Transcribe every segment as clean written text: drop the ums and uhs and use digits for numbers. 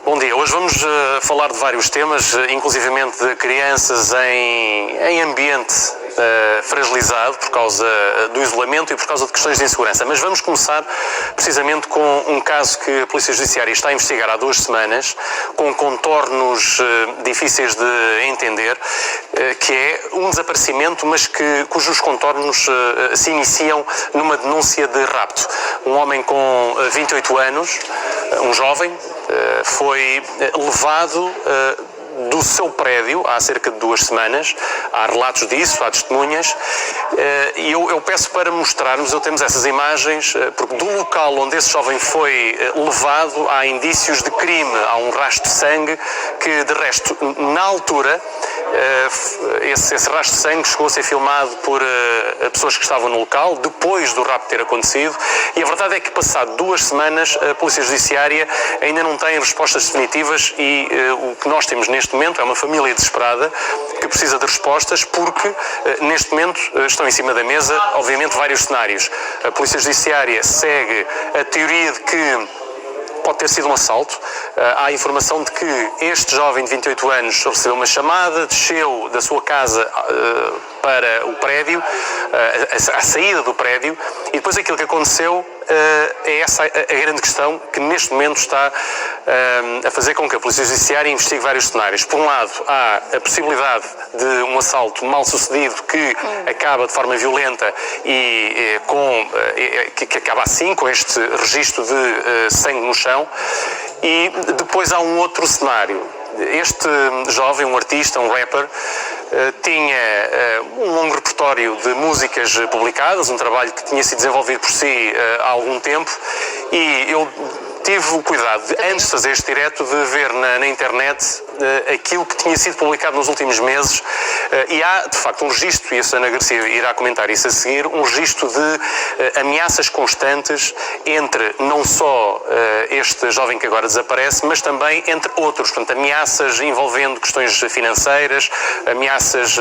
Bom dia, hoje vamos falar de vários temas, inclusivamente de crianças em ambiente fragilizado por causa do isolamento e por causa de questões de insegurança. Mas vamos começar precisamente com um caso que a Polícia Judiciária está a investigar há 2 semanas, com contornos difíceis de entender, que é um desaparecimento, mas cujos contornos se iniciam numa denúncia de rapto. Um homem com 28 anos, um jovem, foi levado do seu prédio há cerca de 2 semanas. Há relatos disso, há testemunhas, e eu peço para mostrarmos, temos essas imagens, porque do local onde esse jovem foi levado há indícios de crime, há um rastro de sangue que, de resto, na altura, esse rastro de sangue chegou a ser filmado por pessoas que estavam no local, depois do rapto ter acontecido, e a verdade é que, passado 2 semanas, a Polícia Judiciária ainda não tem respostas definitivas e o que nós temos neste momento é uma família desesperada que precisa de respostas porque, neste momento, estão em cima da mesa, obviamente, vários cenários. A Polícia Judiciária segue a teoria de que pode ter sido um assalto. Há a informação de que este jovem de 28 anos recebeu uma chamada, desceu da sua casa para o prédio, à saída do prédio, e depois aquilo que aconteceu é essa a grande questão que neste momento está a fazer com que a Polícia Judiciária investigue vários cenários. Por um lado, há a possibilidade de um assalto mal sucedido que acaba de forma violenta e que acaba assim, com este registro de sangue no chão, e depois há um outro cenário. Este jovem, um artista, um rapper, tinha um longo repertório de músicas publicadas, um trabalho que tinha sido desenvolvido por si há algum tempo, e eu tive o cuidado, antes de fazer este direto, de ver na internet aquilo que tinha sido publicado nos últimos meses, e há, de facto, um registro, e a Susana Garcia irá comentar isso a seguir, um registro de ameaças constantes entre não só este jovem que agora desaparece, mas também entre outros, portanto, ameaças envolvendo questões financeiras, ameaças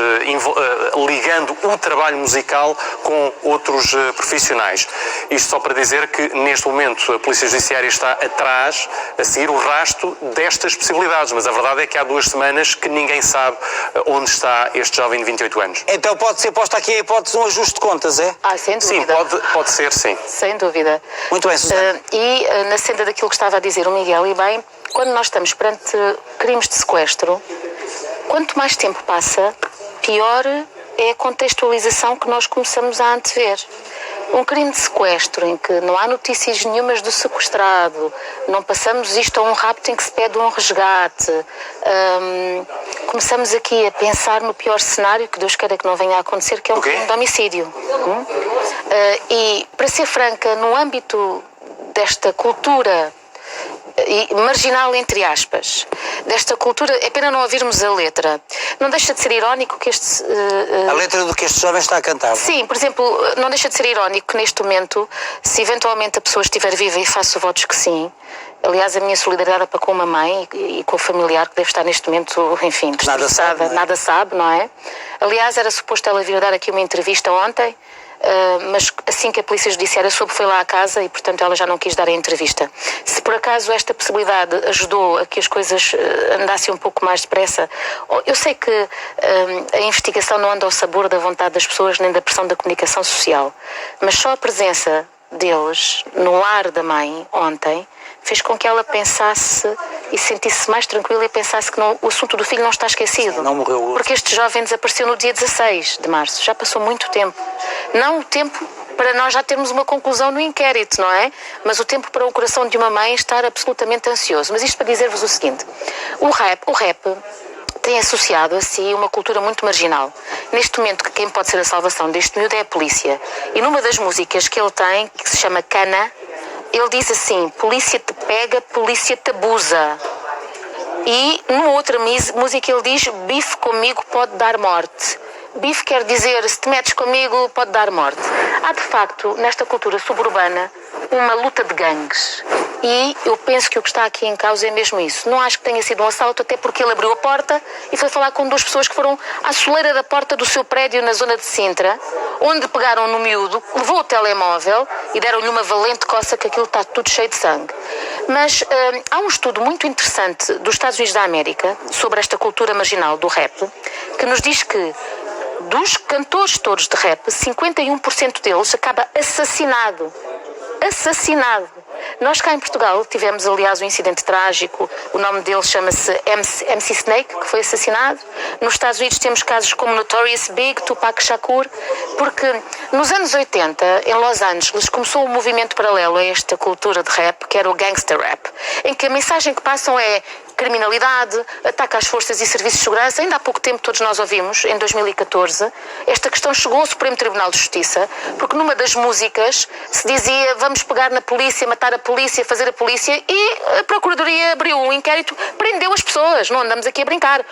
ligando o trabalho musical com outros profissionais. Isto só para dizer que, neste momento, a Polícia Judiciária está atrás, a seguir o rastro destas possibilidades, mas a verdade é que há 2 semanas que ninguém sabe onde está este jovem de 28 anos. Então pode ser posta aqui a hipótese de um ajuste de contas, é? Sem dúvida. Sim, pode ser, sim. Sem dúvida. Muito bem, Susana. E na senda daquilo que estava a dizer o Miguel, e bem, quando nós estamos perante crimes de sequestro, quanto mais tempo passa, pior é a contextualização que nós começamos a antever. Um crime de sequestro em que não há notícias nenhumas do sequestrado, não passamos isto a um rapto em que se pede um resgate, começamos aqui a pensar no pior cenário, que Deus queira que não venha a acontecer, que é um crime de homicídio. E, para ser franca, no âmbito desta cultura marginal, entre aspas, desta cultura, é pena não ouvirmos a letra. Não deixa de ser irónico que este... A letra do que este jovem está a cantar. Sim, por exemplo, não deixa de ser irónico que neste momento, se eventualmente a pessoa estiver viva, e faço votos que sim, aliás, a minha solidariedade é para com a mãe e com o familiar que deve estar neste momento, enfim, destroçada, nada sabe, não é? Aliás, era suposto ela vir dar aqui uma entrevista ontem, mas assim que a Polícia Judiciária soube, foi lá à casa e, portanto, ela já não quis dar a entrevista. Se por acaso esta possibilidade ajudou a que as coisas andassem um pouco mais depressa, eu sei que a investigação não anda ao sabor da vontade das pessoas nem da pressão da comunicação social, mas só a presença deles no lar da mãe ontem fez com que ela pensasse e sentisse mais tranquila e pensasse que o assunto do filho não está esquecido. Não morreu. Porque este jovem desapareceu no dia 16 de março. Já passou muito tempo. Não o tempo para nós já termos uma conclusão no inquérito, não é? Mas o tempo para o coração de uma mãe estar absolutamente ansioso. Mas isto para dizer-vos o seguinte. O rap tem associado a si uma cultura muito marginal. Neste momento, quem pode ser a salvação deste miúdo é a polícia. E numa das músicas que ele tem, que se chama Cana, ele diz assim: polícia te pega, polícia te abusa. E numa outra música ele diz: bife comigo pode dar morte. Bife quer dizer, se te metes comigo pode dar morte. Há de facto, nesta cultura suburbana, uma luta de gangues. E eu penso que o que está aqui em causa é mesmo isso. Não acho que tenha sido um assalto, até porque ele abriu a porta e foi falar com 2 pessoas que foram à soleira da porta do seu prédio na zona de Sintra, onde pegaram no miúdo, levou o telemóvel e deram-lhe uma valente coça, que aquilo está tudo cheio de sangue. Mas há um estudo muito interessante dos Estados Unidos da América sobre esta cultura marginal do rap, que nos diz que dos cantores todos de rap, 51% deles acaba assassinado. Assassinado. Nós cá em Portugal tivemos, aliás, um incidente trágico. O nome dele chama-se MC Snake, que foi assassinado. Nos Estados Unidos temos casos como Notorious Big, Tupac Shakur, porque nos anos 80, em Los Angeles, começou um movimento paralelo a esta cultura de rap, que era o gangster rap, em que a mensagem que passam é criminalidade, ataque às forças e serviços de segurança. Ainda há pouco tempo todos nós ouvimos, em 2014, esta questão chegou ao Supremo Tribunal de Justiça, porque numa das músicas se dizia vamos pegar na polícia, matar a polícia, fazer a polícia, e a Procuradoria abriu um inquérito, prendeu as pessoas, não andamos aqui a brincar.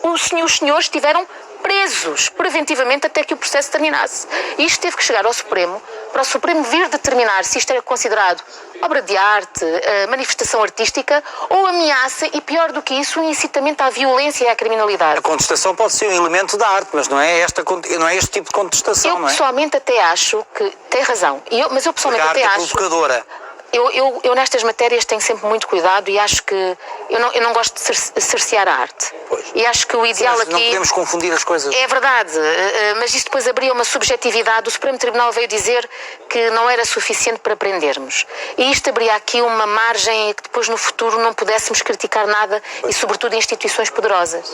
Os senhores estiveram presos preventivamente até que o processo terminasse. E isto teve que chegar ao Supremo, para o Supremo vir determinar se isto era considerado obra de arte, manifestação artística ou ameaça e, pior do que isso, um incitamento à violência e à criminalidade. A contestação pode ser um elemento da arte, mas não é este tipo de contestação, Eu não é? pessoalmente até acho que tem razão, mas eu pessoalmente Porque a até arte é acho... provocadora. Eu nestas matérias tenho sempre muito cuidado e acho que eu não gosto de cercear a arte. Pois. E acho que o ideal Mas aqui... não podemos confundir as coisas. É verdade, mas isto depois abria uma subjetividade. O Supremo Tribunal veio dizer que não era suficiente para prendermos. E isto abria aqui uma margem que depois no futuro não pudéssemos criticar nada e sobretudo instituições poderosas.